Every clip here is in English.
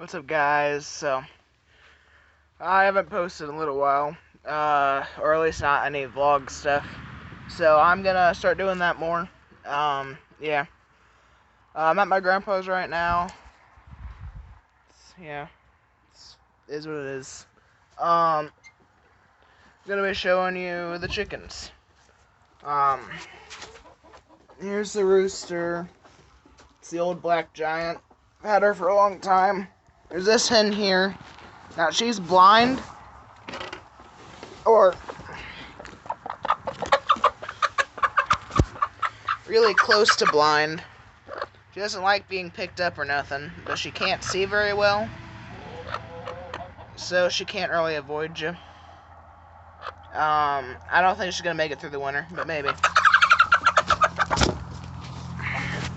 What's up, guys? So, I haven't posted in a little while, or at least not any vlog stuff. So, I'm gonna start doing that more. Yeah. I'm at my grandpa's right now. It is what it is. I'm gonna be showing you the chickens. Here's the rooster. It's the old black giant. I've had her for a long time. There's this hen here. Now, she's blind, or really close to blind. She doesn't like being picked up or nothing, but she can't see very well, so she can't really avoid you. I don't think she's gonna make it through the winter, but maybe.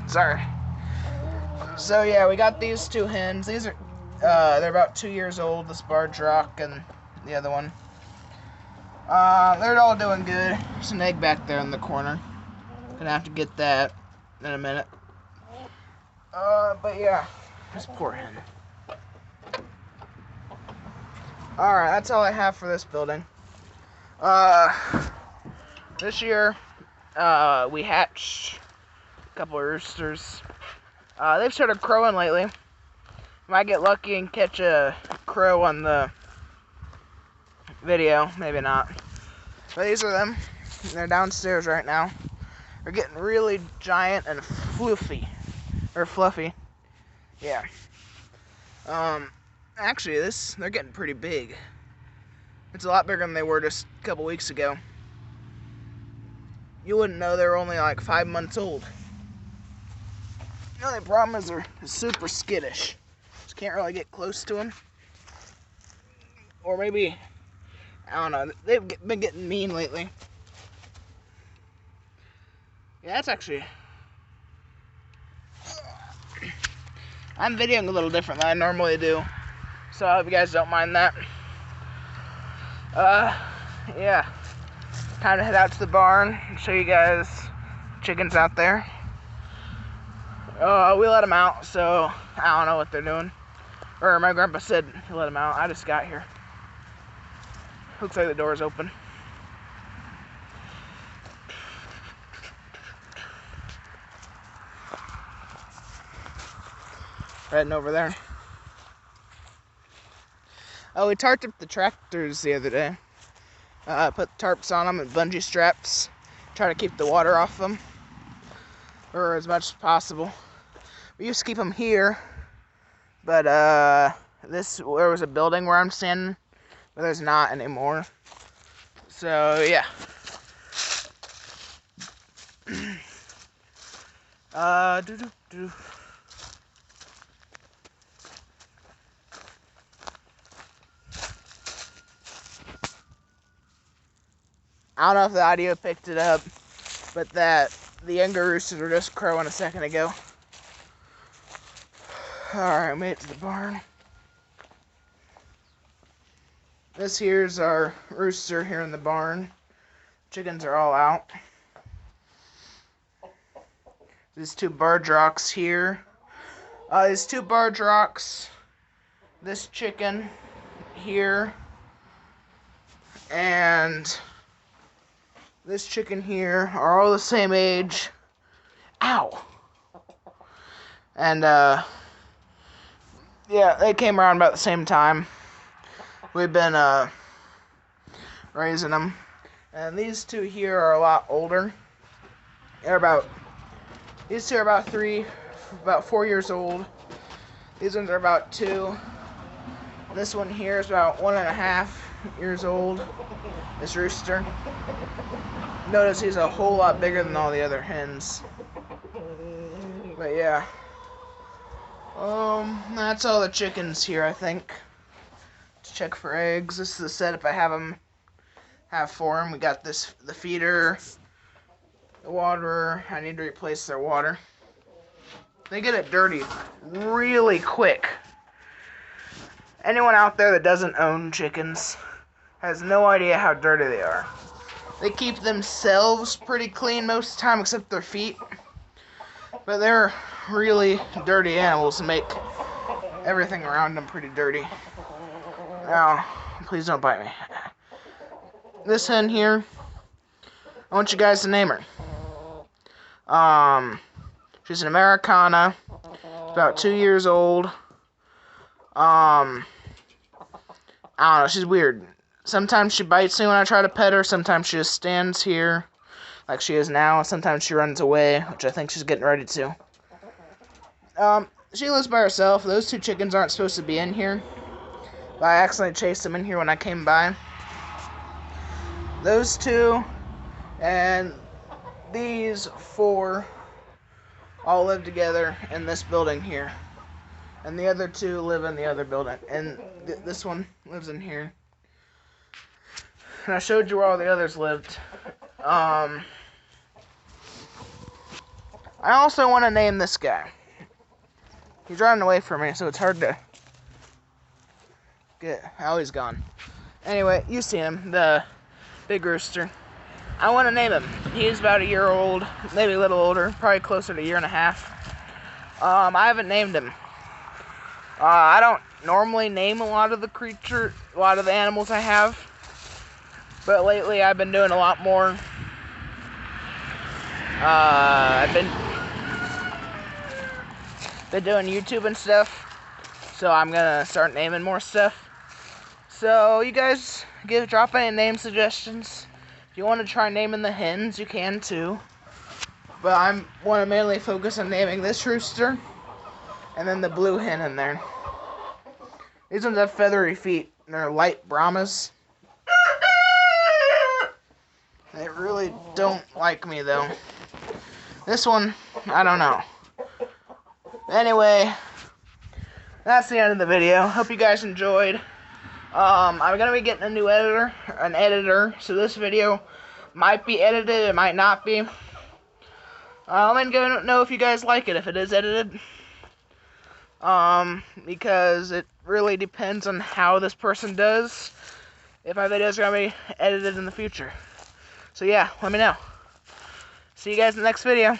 Sorry. So yeah, we got these two hens. These are, they're about 2 years old, this Barred Rock and the other one. They're all doing good. There's an egg back there in the corner. Gonna have to get that in a minute. But yeah, this poor hen. Alright, that's all I have for this building. This year, we hatched a couple of roosters. They've started crowing lately. Might get lucky and catch a crow on the video, maybe not. But these are them. They're downstairs right now. They're getting really giant and fluffy. Yeah. Actually, they're getting pretty big. It's a lot bigger than they were just a couple weeks ago. You wouldn't know they were only like 5 months old. The only problem is they're super skittish. Just can't really get close to them. Or maybe, I don't know, they've been getting mean lately. Yeah, that's actually... I'm videoing a little different than I normally do, so I hope you guys don't mind that. Yeah. Time to head out to the barn and show you guys chickens out there. We let them out, so I don't know what they're doing. Or my grandpa said he let them out. I just got here. Looks like the door's open. Heading over there. Oh, we tarped up the tractors the other day. Put tarps on them and bungee straps. Try to keep the water off them. Or as much as possible. We used to keep them here. But, there was a building where I'm standing. But there's not anymore. So, yeah. I don't know if the audio picked it up, but the younger roosters were just crowing a second ago. Alright, made it to the barn. This here's our rooster here in the barn. Chickens are all out. These two Barred Rocks here. These two Barred Rocks, this chicken here, and this chicken here are all the same age. Ow! And, yeah, they came around about the same time. We've been, raising them. And these two here are a lot older. These two are about 4 years old. These ones are about 2. This one here is about 1.5 years old. This rooster. Notice he's a whole lot bigger than all the other hens. But yeah. That's all the chickens here, I think. To check for eggs. This is the setup I have for them. We got the feeder, the waterer. I need to replace their water. They get it dirty really quick. Anyone out there that doesn't own chickens has no idea how dirty they are. They keep themselves pretty clean most of the time, except their feet. But they're really dirty animals to make everything around them pretty dirty. Now, please don't bite me. This hen here, I want you guys to name her. She's an Americana, about 2 years old. I don't know, she's weird. Sometimes she bites me when I try to pet her, sometimes she just stands here, like she is now, sometimes she runs away, which I think she's getting ready to. She lives by herself. Those 2 chickens aren't supposed to be in here, but I accidentally chased them in here when I came by. Those 2 and these 4 all live together in this building here. And the other 2 live in the other building. And this one lives in here. And I showed you where all the others lived. I also want to name this guy. He's running away from me, so it's hard to get... Oh, he's gone. Anyway, you see him, the big rooster. I want to name him. He's about 1 year old, maybe a little older, probably closer to 1.5 years. I haven't named him. I don't normally name a lot of the animals I have, but lately I've been doing a lot more. I've been doing YouTube and stuff, so I'm gonna start naming more stuff. So you guys drop any name suggestions. If you want to try naming the hens, you can too. But I want to mainly focus on naming this rooster and then the blue hen in there. These ones have feathery feet. They're light Brahmas. They really don't like me though. This one, I don't know. Anyway, that's the end of the video. Hope you guys enjoyed. I'm gonna be getting a new editor, so this video might be edited, it might not be. Let me know if you guys like it, if it is edited. Because it really depends on how this person does, if my videos are gonna be edited in the future. So yeah, let me know. See you guys in the next video.